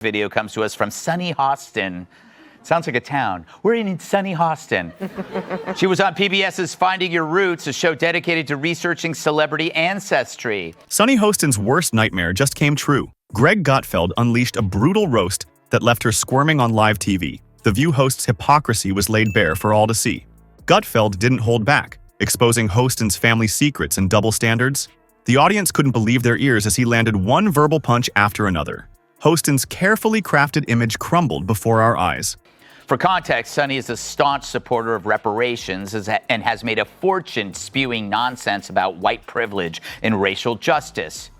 Video comes to us from sunny Hostin. Sounds like a town. We're in sunny Hostin. She was on PBS's Finding Your Roots, a show dedicated to researching celebrity ancestry. Sunny Hostin's worst nightmare just came true. Greg Gutfeld unleashed a brutal roast that left her squirming on live TV. The View host's hypocrisy was laid bare for all to see. Gutfeld didn't hold back, exposing Hostin's family secrets and double standards. The audience couldn't believe their ears as he landed one verbal punch after another. Hostin's carefully crafted image crumbled before our eyes. For context, Sunny is a staunch supporter of reparations and has made a fortune spewing nonsense about white privilege and racial justice.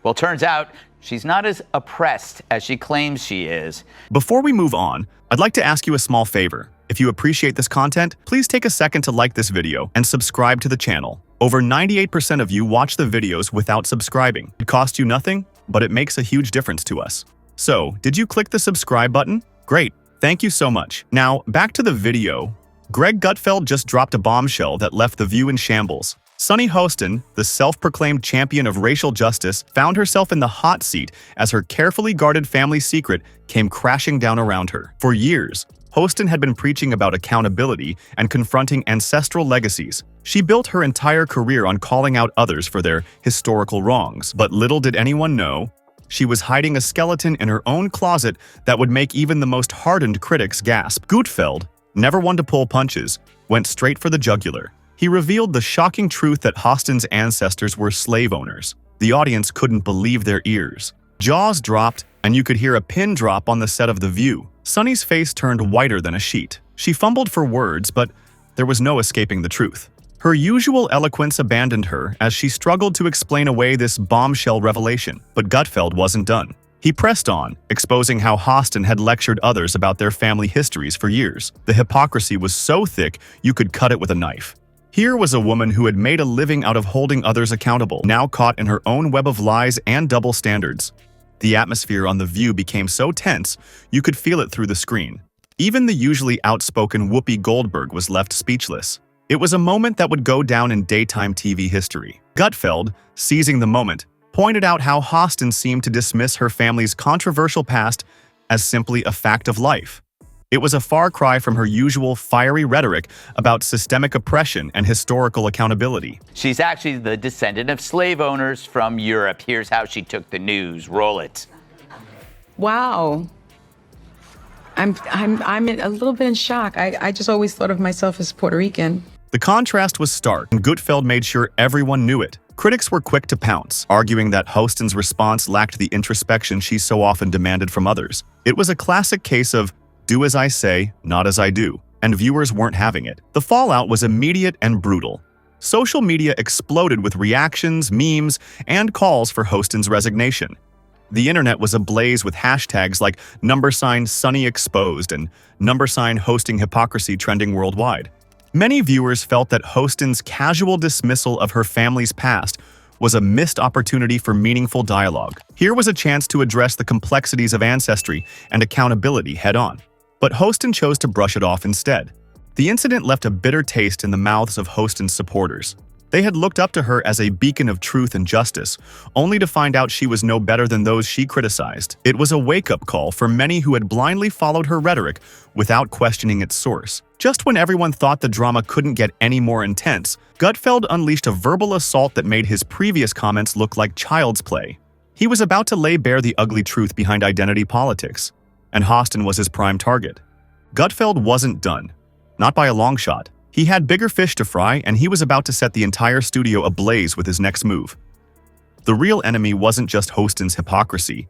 Well, turns out she's not as oppressed as she claims she is. Before we move on, I'd like to ask you a small favor. If you appreciate this content, please take a second to like this video and subscribe to the channel. Over 98% of you watch the videos without subscribing. It costs you nothing, but it makes a huge difference to us. So, did you click the subscribe button? Great. Thank you so much. Now, back to the video. Greg Gutfeld just dropped a bombshell that left The View in shambles. Sunny Hostin, the self-proclaimed champion of racial justice, found herself in the hot seat as her carefully guarded family secret came crashing down around her. For years, Hostin had been preaching about accountability and confronting ancestral legacies. She built her entire career on calling out others for their historical wrongs. But little did anyone know, she was hiding a skeleton in her own closet that would make even the most hardened critics gasp. Gutfeld, never one to pull punches, went straight for the jugular. He revealed the shocking truth that Hostin's ancestors were slave owners. The audience couldn't believe their ears. Jaws dropped, and you could hear a pin drop on the set of The View. Sunny's face turned whiter than a sheet. She fumbled for words, but there was no escaping the truth. Her usual eloquence abandoned her as she struggled to explain away this bombshell revelation. But Gutfeld wasn't done. He pressed on, exposing how Hostin had lectured others about their family histories for years. The hypocrisy was so thick you could cut it with a knife. Here was a woman who had made a living out of holding others accountable, now caught in her own web of lies and double standards. The atmosphere on The View became so tense, you could feel it through the screen. Even the usually outspoken Whoopi Goldberg was left speechless. It was a moment that would go down in daytime TV history. Gutfeld, seizing the moment, pointed out how Hostin seemed to dismiss her family's controversial past as simply a fact of life. It was a far cry from her usual fiery rhetoric about systemic oppression and historical accountability. She's actually the descendant of slave owners from Europe. Here's how she took the news. Roll it. Wow. I'm a little bit in shock. I just always thought of myself as Puerto Rican. The contrast was stark, and Gutfeld made sure everyone knew it. Critics were quick to pounce, arguing that Hostin's response lacked the introspection she so often demanded from others. It was a classic case of do as I say, not as I do, and viewers weren't having it. The fallout was immediate and brutal. Social media exploded with reactions, memes, and calls for Hostin's resignation. The internet was ablaze with hashtags like #SunnyExposed and #Hosting Hypocrisy trending worldwide. Many viewers felt that Hostin's casual dismissal of her family's past was a missed opportunity for meaningful dialogue. Here was a chance to address the complexities of ancestry and accountability head-on. But Hostin chose to brush it off instead. The incident left a bitter taste in the mouths of Hostin's supporters. They had looked up to her as a beacon of truth and justice, only to find out she was no better than those she criticized. It was a wake-up call for many who had blindly followed her rhetoric without questioning its source. Just when everyone thought the drama couldn't get any more intense, Gutfeld unleashed a verbal assault that made his previous comments look like child's play. He was about to lay bare the ugly truth behind identity politics, and Hostin was his prime target. Gutfeld wasn't done. Not by a long shot. He had bigger fish to fry, and he was about to set the entire studio ablaze with his next move. The real enemy wasn't just Hostin's hypocrisy.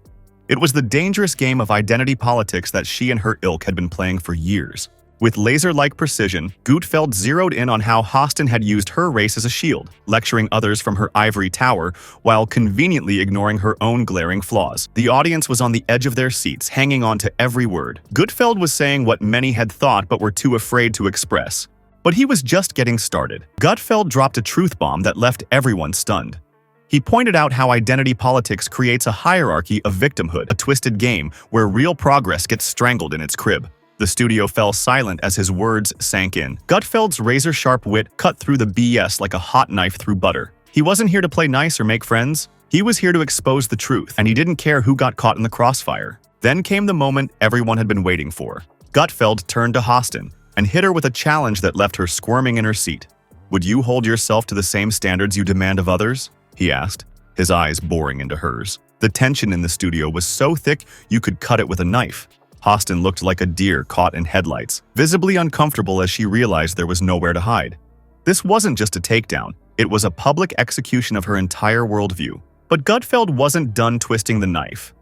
It was the dangerous game of identity politics that she and her ilk had been playing for years. With laser-like precision, Gutfeld zeroed in on how Hostin had used her race as a shield, lecturing others from her ivory tower while conveniently ignoring her own glaring flaws. The audience was on the edge of their seats, hanging on to every word. Gutfeld was saying what many had thought but were too afraid to express. But he was just getting started. Gutfeld dropped a truth bomb that left everyone stunned. He pointed out how identity politics creates a hierarchy of victimhood, a twisted game where real progress gets strangled in its crib. The studio fell silent as his words sank in. Gutfeld's razor-sharp wit cut through the BS like a hot knife through butter. He wasn't here to play nice or make friends. He was here to expose the truth, and he didn't care who got caught in the crossfire. Then came the moment everyone had been waiting for. Gutfeld turned to Hostin and hit her with a challenge that left her squirming in her seat. "Would you hold yourself to the same standards you demand of others?" he asked, his eyes boring into hers. The tension in the studio was so thick you could cut it with a knife. Hostin looked like a deer caught in headlights, visibly uncomfortable as she realized there was nowhere to hide. This wasn't just a takedown, it was a public execution of her entire worldview. But Gutfeld wasn't done twisting the knife.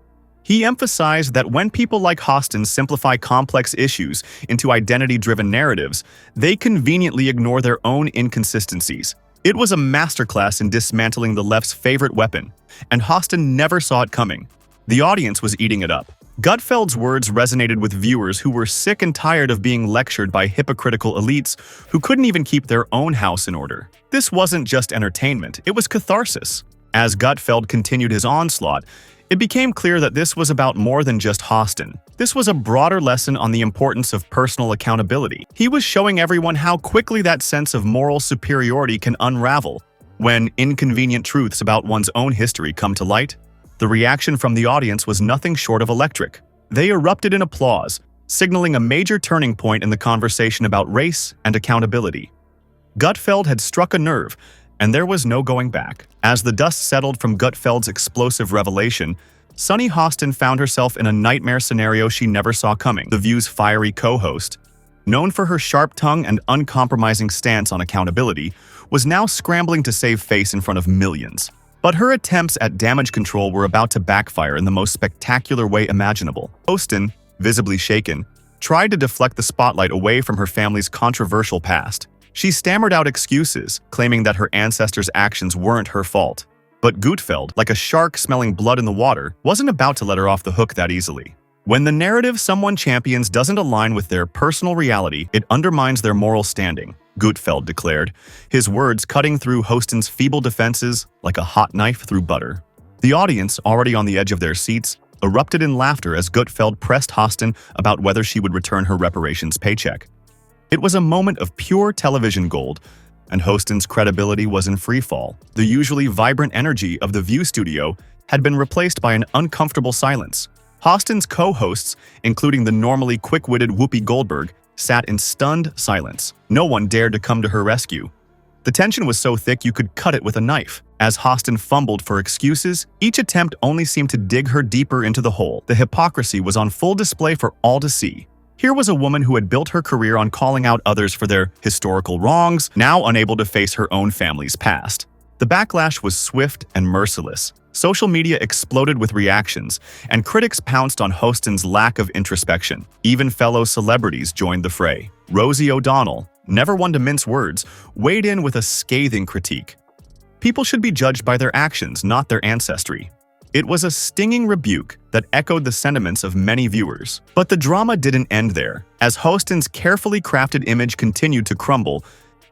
He emphasized that when people like Hostin simplify complex issues into identity-driven narratives, they conveniently ignore their own inconsistencies. It was a masterclass in dismantling the left's favorite weapon, and Hostin never saw it coming. The audience was eating it up. Gutfeld's words resonated with viewers who were sick and tired of being lectured by hypocritical elites who couldn't even keep their own house in order. This wasn't just entertainment, it was catharsis. As Gutfeld continued his onslaught, it became clear that this was about more than just Hostin. This was a broader lesson on the importance of personal accountability. He was showing everyone how quickly that sense of moral superiority can unravel when inconvenient truths about one's own history come to light. The reaction from the audience was nothing short of electric. They erupted in applause, signaling a major turning point in the conversation about race and accountability. Gutfeld had struck a nerve, and there was no going back. As the dust settled from Gutfeld's explosive revelation, Sunny Hostin found herself in a nightmare scenario she never saw coming. The View's fiery co-host, known for her sharp tongue and uncompromising stance on accountability, was now scrambling to save face in front of millions. But her attempts at damage control were about to backfire in the most spectacular way imaginable. Hostin, visibly shaken, tried to deflect the spotlight away from her family's controversial past. She stammered out excuses, claiming that her ancestors' actions weren't her fault. But Gutfeld, like a shark smelling blood in the water, wasn't about to let her off the hook that easily. When the narrative someone champions doesn't align with their personal reality, it undermines their moral standing, Gutfeld declared, his words cutting through Hostin's feeble defenses like a hot knife through butter. The audience, already on the edge of their seats, erupted in laughter as Gutfeld pressed Hostin about whether she would return her reparations paycheck. It was a moment of pure television gold, and Hostin's credibility was in freefall. The usually vibrant energy of the View studio had been replaced by an uncomfortable silence. Hostin's co-hosts, including the normally quick-witted Whoopi Goldberg, sat in stunned silence. No one dared to come to her rescue. The tension was so thick you could cut it with a knife. As Hostin fumbled for excuses, each attempt only seemed to dig her deeper into the hole. The hypocrisy was on full display for all to see. Here was a woman who had built her career on calling out others for their historical wrongs, now unable to face her own family's past. The backlash was swift and merciless. Social media exploded with reactions, and critics pounced on Hostin's lack of introspection. Even fellow celebrities joined the fray. Rosie O'Donnell, never one to mince words, weighed in with a scathing critique. People should be judged by their actions, not their ancestry. It was a stinging rebuke that echoed the sentiments of many viewers. But the drama didn't end there. As Hostin's carefully crafted image continued to crumble,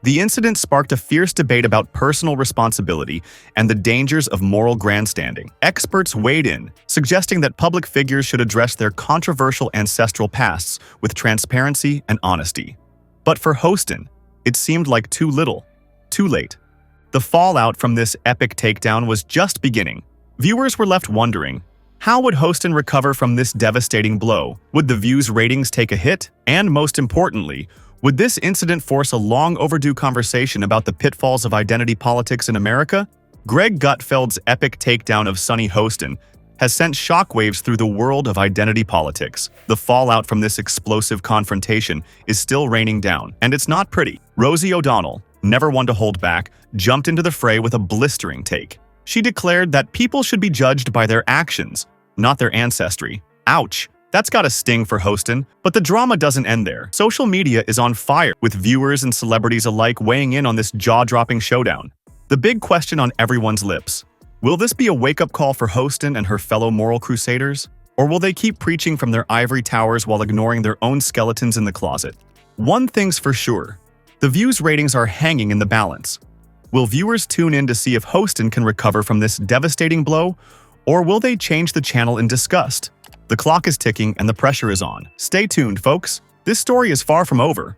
the incident sparked a fierce debate about personal responsibility and the dangers of moral grandstanding. Experts weighed in, suggesting that public figures should address their controversial ancestral pasts with transparency and honesty. But for Hostin, it seemed like too little, too late. The fallout from this epic takedown was just beginning. Viewers were left wondering, how would Hostin recover from this devastating blow? Would the View's ratings take a hit? And most importantly, would this incident force a long-overdue conversation about the pitfalls of identity politics in America? Greg Gutfeld's epic takedown of Sunny Hostin has sent shockwaves through the world of identity politics. The fallout from this explosive confrontation is still raining down, and it's not pretty. Rosie O'Donnell, never one to hold back, jumped into the fray with a blistering take. She declared that people should be judged by their actions, not their ancestry. Ouch! That's got a sting for Hostin, but the drama doesn't end there. Social media is on fire, with viewers and celebrities alike weighing in on this jaw-dropping showdown. The big question on everyone's lips: will this be a wake-up call for Hostin and her fellow moral crusaders? Or will they keep preaching from their ivory towers while ignoring their own skeletons in the closet? One thing's for sure: the View's ratings are hanging in the balance. Will viewers tune in to see if Hostin can recover from this devastating blow, or will they change the channel in disgust? The clock is ticking and the pressure is on. Stay tuned, folks. This story is far from over.